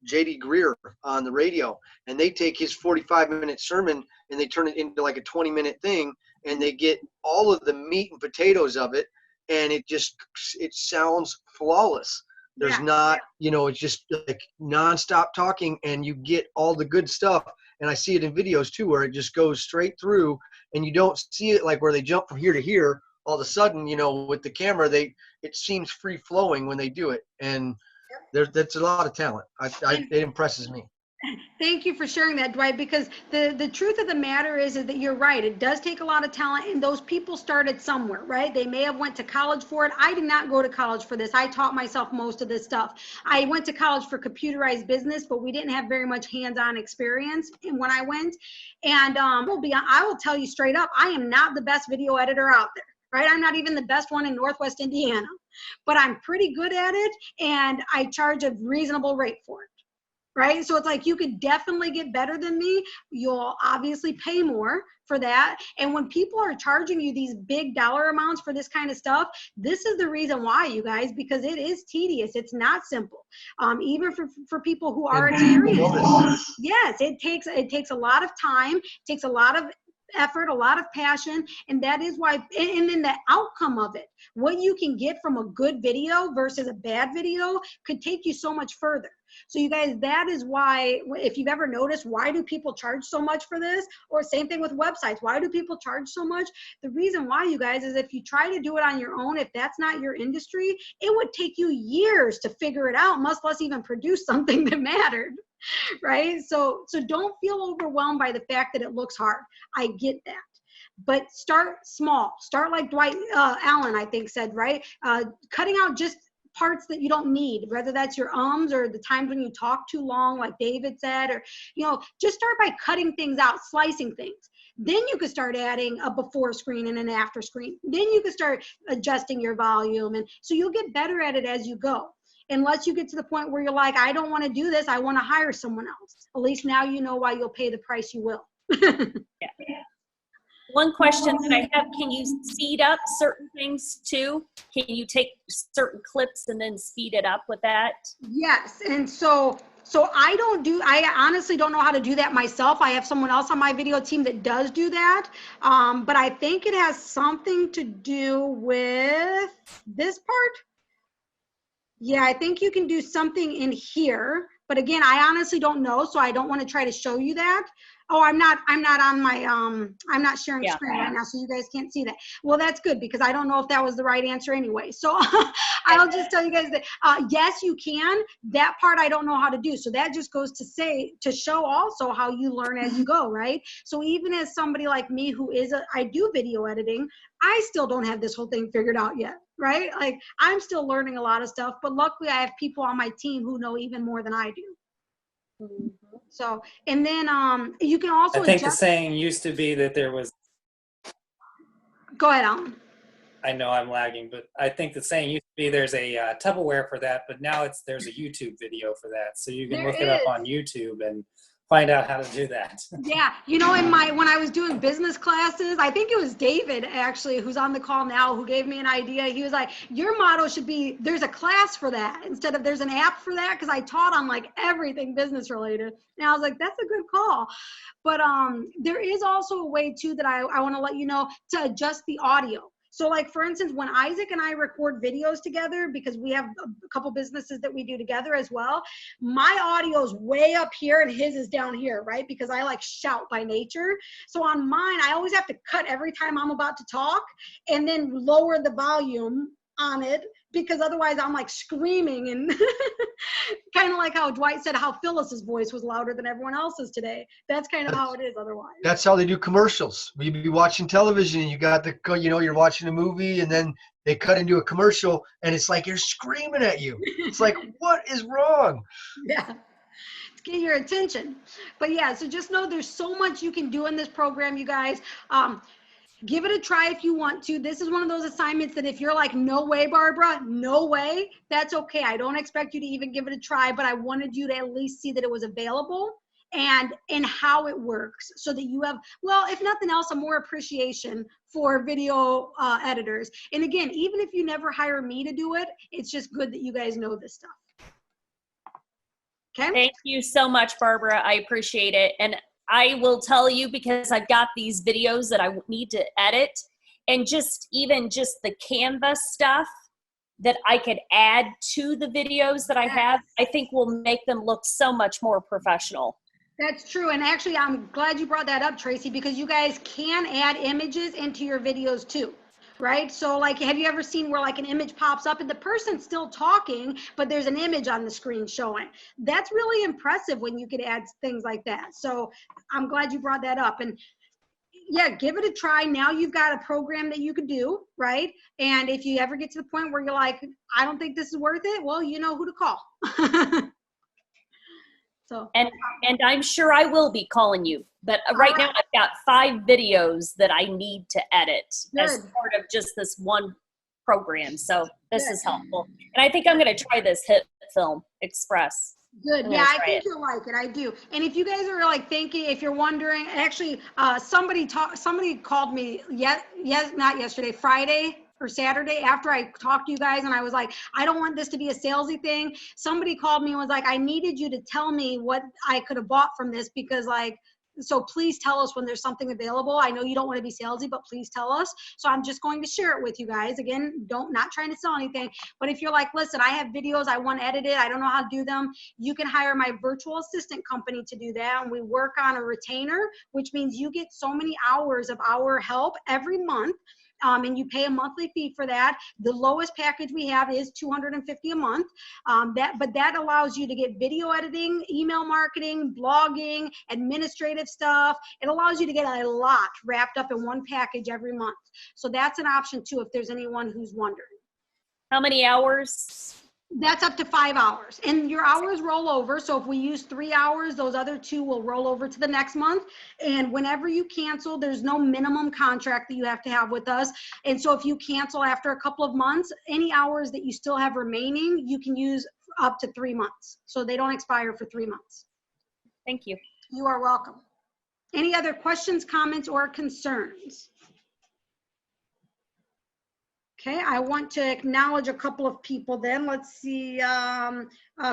J.D. Greer on the radio, and they take his 45-minute sermon and they turn it into like a 20-minute thing, and they get all of the meat and potatoes of it, and it sounds flawless. There's not, it's just like nonstop talking, and you get all the good stuff. And I see it in videos too, where it just goes straight through, and you don't see it like where they jump from here to here. All of a sudden, with the camera, it seems free flowing when they do it, and that's a lot of talent. It impresses me. Thank you for sharing that, Dwight, because the truth of the matter is that you're right. It does take a lot of talent, and those people started somewhere, right? They may have went to college for it. I did not go to college for this. I taught myself most of this stuff. I went to college for computerized business, but we didn't have very much hands-on experience when I went. And I will tell you straight up, I am not the best video editor out there. Right? I'm not even the best one in Northwest Indiana, but I'm pretty good at it, and I charge a reasonable rate for it. right? So it's like, you could definitely get better than me. You'll obviously pay more for that. And when people are charging you these big dollar amounts for this kind of stuff, this is the reason why, you guys, because it is tedious. It's not simple. Even for people who are experienced. Yes, it takes a lot of time, takes a lot of effort, a lot of passion, and that is why, and then the outcome of it, what you can get from a good video versus a bad video could take you so much further. So you guys, that is why, if you've ever noticed, why do people charge so much for this? Or same thing with websites, why do people charge so much? The reason why, you guys, is if you try to do it on your own, if that's not your industry, it would take you years to figure it out, much less even produce something that mattered. Right? So don't feel overwhelmed by the fact that it looks hard. I get that. But start small. Start like Dwight Allen, I think, said, right? Cutting out just parts that you don't need, whether that's your ums or the times when you talk too long, like David said, or, you know, just start by cutting things out, slicing things. Then you could start adding a before screen and an after screen. Then you could start adjusting your volume. And so you'll get better at it as you go. Unless you get to the point where you're like, I don't want to do this, I want to hire someone else. At least now you know why you'll pay the price you will. Yeah. One question that I have, can you speed up certain things too? Can you take certain clips and then speed it up with that? Yes, and so I honestly don't know how to do that myself. I have someone else on my video team that does do that. But I think it has something to do with this part. Yeah, I think you can do something in here, but again, I honestly don't know, so I don't want to try to show you that. Oh, I'm not on my, I'm not sharing screen right now, so you guys can't see that. Well, that's good, because I don't know if that was the right answer anyway. So I'll just tell you guys that, yes, you can. That part I don't know how to do. So that just goes to show also how you learn as you go, right? So even as somebody like me who I do video editing, I still don't have this whole thing figured out yet, right? Like, I'm still learning a lot of stuff, but luckily I have people on my team who know even more than I do. Mm-hmm. So, and then you can also I think the saying used to be that there was. Go ahead, Alan. I know I'm lagging, but I think the saying used to be there's a Tupperware for that, but now there's a YouTube video for that. So you can look it up on YouTube and find out how to do that. Yeah, you know, when I was doing business classes, I think it was David actually, who's on the call now, who gave me an idea. He was like, your motto should be, there's a class for that instead of there's an app for that, because I taught on like everything business related. And I was like, that's a good call. But there is also a way too that I want to let you know to adjust the audio. So like, for instance, when Isaac and I record videos together, because we have a couple businesses that we do together as well, my audio is way up here and his is down here, right? Because I like shout by nature. So on mine, I always have to cut every time I'm about to talk and then lower the volume on it, because otherwise I'm like screaming, and kind of like how Dwight said how Phyllis's voice was louder than everyone else's today. That's kind of how it is otherwise. That's how they do commercials. You'd be watching television and you got you're watching a movie and then they cut into a commercial and it's like you're screaming at you. It's like, what is wrong? Yeah. To get your attention. But yeah, so just know there's so much you can do in this program, you guys. Give it a try if you want to. This is one of those assignments that if you're like, no way, Barbara, no way, that's okay. I don't expect you to even give it a try, but I wanted you to at least see that it was available and how it works, so that you have, well, if nothing else, a more appreciation for video editors. And again, even if you never hire me to do it, it's just good that you guys know this stuff. Okay? Thank you so much, Barbara. I appreciate it. And I will tell you, because I've got these videos that I need to edit, and just the Canva stuff that I could add to the videos that I have, I think will make them look so much more professional. That's true. And actually, I'm glad you brought that up, Tracy, because you guys can add images into your videos too. Right? So like, have you ever seen where like an image pops up and the person's still talking, but there's an image on the screen showing? That's really impressive when you could add things like that. So I'm glad you brought that up. And yeah, give it a try. Now you've got a program that you could do, right? And if you ever get to the point where you're like, I don't think this is worth it, well, you know who to call. So, and I'm sure I will be calling you, but right now I've got 5 videos that I need to edit as part of just this one program. So this is helpful. And I think I'm going to try this Hitfilm Express. Good. I'm Yeah, gonna I try think it. you'll like it. I do. And if you guys are like thinking, if you're wondering, actually, somebody called me not yesterday, Friday or Saturday after I talked to you guys, and I was like, I don't want this to be a salesy thing. Somebody called me and was like, I needed you to tell me what I could have bought from this because like, so please tell us when there's something available. I know you don't want to be salesy, but please tell us. So I'm just going to share it with you guys. Again, not trying to sell anything, but if you're like, listen, I have videos, I want edited, I don't know how to do them, you can hire my virtual assistant company to do that. And we work on a retainer, which means you get so many hours of our help every month. And you pay a monthly fee for that. The lowest package we have is $250 a month. But that allows you to get video editing, email marketing, blogging, administrative stuff. It allows you to get a lot wrapped up in one package every month. So that's an option too, if there's anyone who's wondering. How many hours? That's up to 5 hours, and your hours roll over. So if we use 3 hours, those other 2 will roll over to the next month. And whenever you cancel, there's no minimum contract that you have to have with us. And so if you cancel after a couple of months, any hours that you still have remaining, you can use up to 3 months. So they don't expire for 3 months. Thank you. You are welcome. Any other questions, comments, or concerns? Okay, I want to acknowledge a couple of people then. Let's see,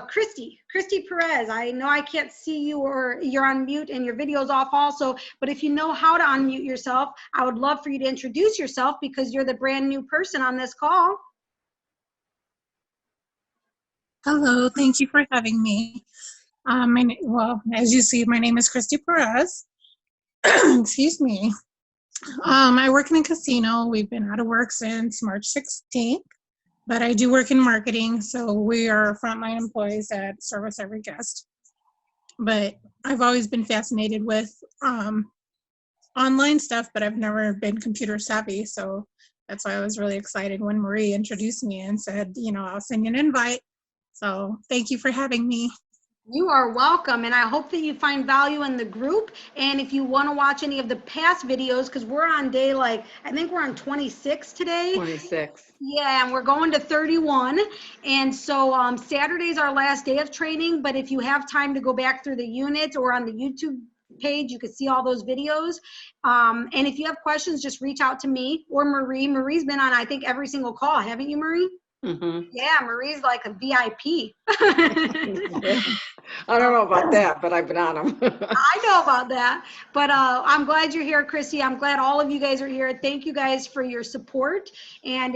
Christy Perez. I know I can't see you or you're on mute and your video's off also, but if you know how to unmute yourself, I would love for you to introduce yourself because you're the brand new person on this call. Hello, thank you for having me. Well, as you see, my name is Christy Perez. Excuse me. I work in a casino. We've been out of work since March 16th, but I do work in marketing, so we are frontline employees that service every guest. But I've always been fascinated with online stuff, but I've never been computer savvy, so that's why I was really excited when Marie introduced me and said, you know, I'll send you an invite. So thank you for having me. You are welcome, and I hope that you find value in the group. And if you want to watch any of the past videos, because we're on day, like, I think we're on 26 today. 26. Yeah, and we're going to 31. And so Saturday's our last day of training, but if you have time to go back through the units or on the YouTube page, you can see all those videos. And if you have questions, just reach out to me or Marie. Marie's been on, I think, every single call. Haven't you, Marie? Mm-hmm. Yeah, Marie's like a VIP. I don't know about that, but I've been on them. I know about that, but I'm glad you're here, Chrissy. I'm glad all of you guys are here. Thank you guys for your support. And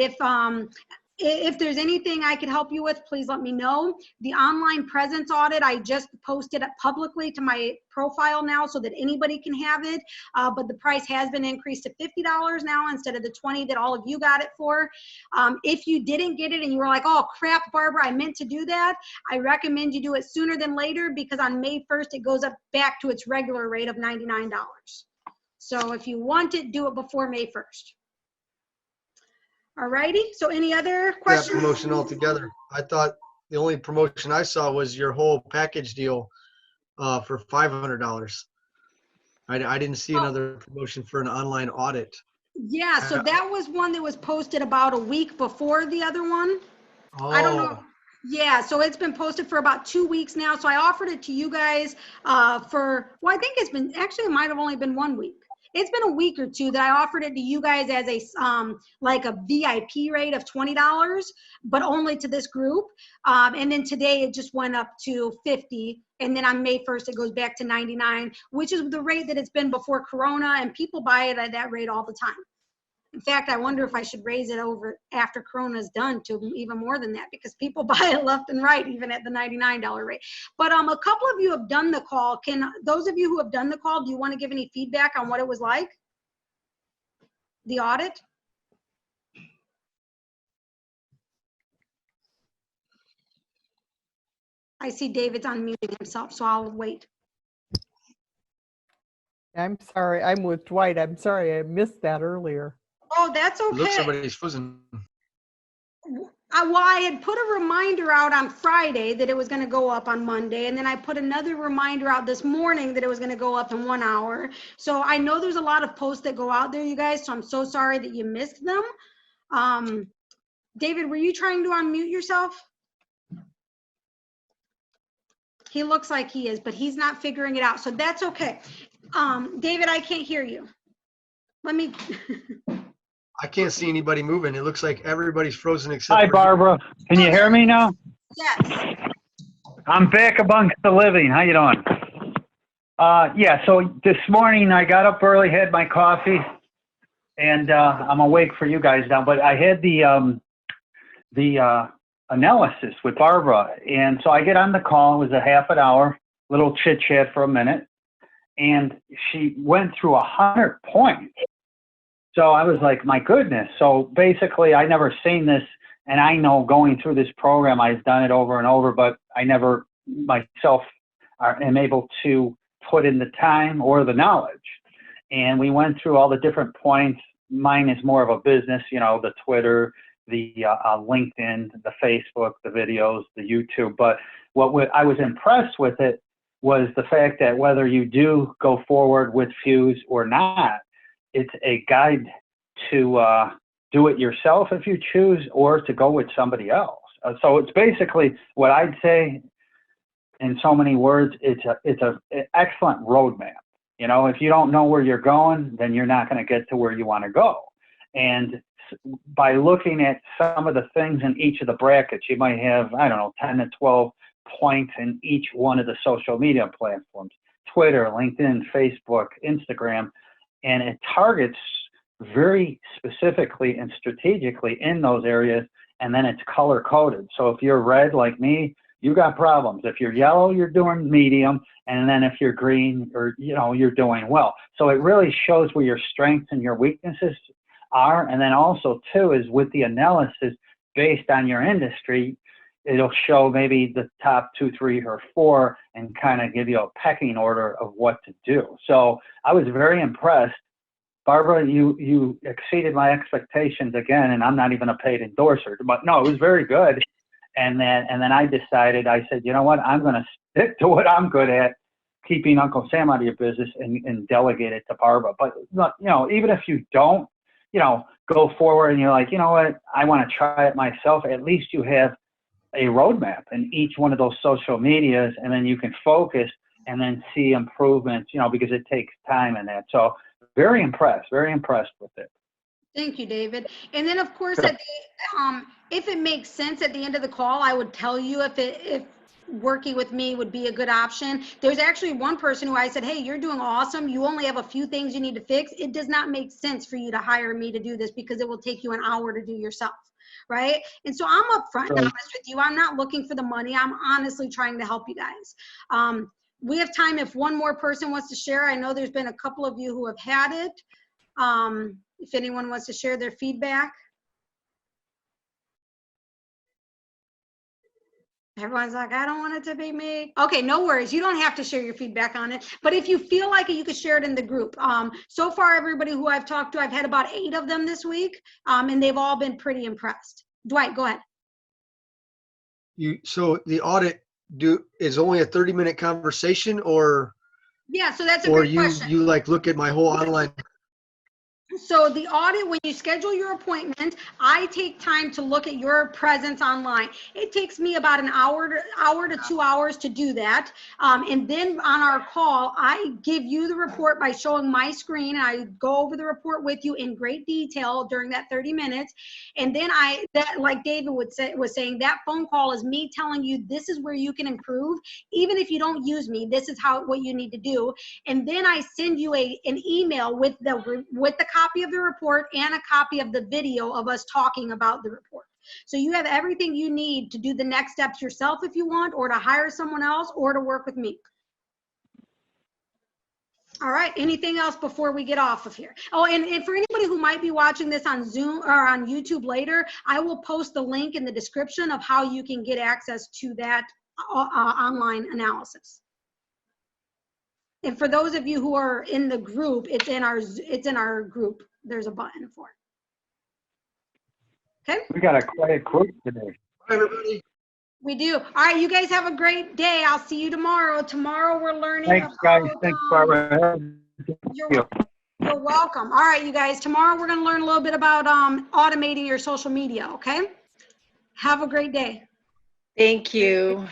if there's anything I can help you with, please let me know. The online presence audit, I just posted it publicly to my profile now so that anybody can have it. But the price has been increased to $50 now instead of the $20 that all of you got it for. If you didn't get it and you were like, oh crap, Barbara, I meant to do that, I recommend you do it sooner than later because on May 1st, it goes up back to its regular rate of $99. So if you want it, do it before May 1st. All righty, so any other questions? That promotion altogether. I thought the only promotion I saw was your whole package deal for $500. I didn't see another promotion for an online audit. Yeah, so that was one that was posted about a week before the other one. Oh. I don't know. Yeah, so it's been posted for about 2 weeks now. So I offered it to you guys for, well, I think it's been, actually it might have only been 1 week. It's been a week or two that I offered it to you guys as a like a VIP rate of $20, but only to this group. And then today it just went up to $50. And then on May 1st, it goes back to $99, which is the rate that it's been before Corona. And people buy it at that rate all the time. In fact, I wonder if I should raise it over after Corona's done to even more than that because people buy it left and right, even at the $99 rate. But a couple of you have done the call. Can those of you who have done the call, do you want to give any feedback on what it was like? The audit? I see David's unmuting himself, so I'll wait. I'm sorry, I'm with Dwight. I'm sorry, I missed that earlier. Oh, that's okay. It looks somebody's frozen. Well, I had put a reminder out on Friday that it was going to go up on Monday, and then I put another reminder out this morning that it was going to go up in 1 hour. So I know there's a lot of posts that go out there, you guys, so I'm so sorry that you missed them. David, were you trying to unmute yourself? He looks like he is, but he's not figuring it out. So that's okay. David, I can't hear you. Let me. I can't see anybody moving. It looks like everybody's frozen except Hi, for Barbara. Can you hear me now? Yes. I'm back amongst the living. How you doing? Yeah, so this morning I got up early, had my coffee, and I'm awake for you guys now. But I had the analysis with Barbara, and so I get on the call. It was a half an hour, little chit chat for a minute, and she went through 100 points. So I was like, my goodness. So basically, I never seen this, and I know going through this program, I've done it over and over, but I never myself am able to put in the time or the knowledge. And we went through all the different points. Mine is more of a business, you know, the Twitter, the LinkedIn, the Facebook, the videos, the YouTube. But I was impressed with it was the fact that whether you do go forward with Fuse or not, it's a guide to do it yourself if you choose, or to go with somebody else. So it's basically what I'd say in so many words. It's an excellent roadmap. You know, if you don't know where you're going, then you're not going to get to where you want to go. And by looking at some of the things in each of the brackets, you might have, I don't know, 10 to 12 points in each one of the social media platforms, Twitter, LinkedIn, Facebook, Instagram, and it targets very specifically and strategically in those areas, and then it's color coded. So if you're red like me, you got problems. If you're yellow, you're doing medium, and then if you're green, or you're doing well. So it really shows where your strengths and your weaknesses are, and then also too is with the analysis based on your industry, it'll show maybe the top 2, 3, or 4 and kind of give you a pecking order of what to do. So I was very impressed. Barbara, you exceeded my expectations again, and I'm not even a paid endorser, but no, it was very good. And then I decided, I said, you know what, I'm going to stick to what I'm good at, keeping Uncle Sam out of your business, and delegate it to Barbara. But even if you don't, go forward and you're like, you know what, I want to try it myself, at least you have a roadmap in each one of those social medias, and then you can focus and then see improvements, because it takes time in that. So very impressed with it. Thank you, David. And then of course, if it makes sense at the end of the call, I would tell you if working with me would be a good option. There's actually one person who I said, hey, you're doing awesome. You only have a few things you need to fix. It does not make sense for you to hire me to do this because it will take you an hour to do yourself. Right? And so I'm upfront and honest with you. I'm not looking for the money. I'm honestly trying to help you guys. We have time if one more person wants to share. I know there's been a couple of you who have had it. If anyone wants to share their feedback. Everyone's like, I don't want it to be me. Okay, no worries. You don't have to share your feedback on it. But if you feel like it, you could share it in the group. So far, everybody who I've talked to, I've had about 8 of them this week, and they've all been pretty impressed. Dwight, go ahead. So the audit is only a 30-minute conversation, or? Yeah, so that's a good question. Or you like look at my whole online. So the audit, when you schedule your appointment, I take time to look at your presence online. It takes me about an hour to 2 hours to do that. And then on our call, I give you the report by showing my screen. And I go over the report with you in great detail during that 30 minutes. And then like David was saying, that phone call is me telling you this is where you can improve. Even if you don't use me, this is what you need to do. And then I send you an email with the copy of the report and a copy of the video of us talking about the report. So you have everything you need to do the next steps yourself if you want, or to hire someone else, or to work with me. All right, anything else before we get off of here? Oh, and for anybody who might be watching this on Zoom or on YouTube later, I will post the link in the description of how you can get access to that online analysis. And for those of you who are in the group, it's in our group. There's a button for it. Okay. We got a quiet group today. Hi, everybody. We do. All right, you guys have a great day. I'll see you tomorrow. Tomorrow we're learning. Thanks, guys. Thanks, Barbara. You're welcome. All right, you guys. Tomorrow we're going to learn a little bit about automating your social media. Okay. Have a great day. Thank you.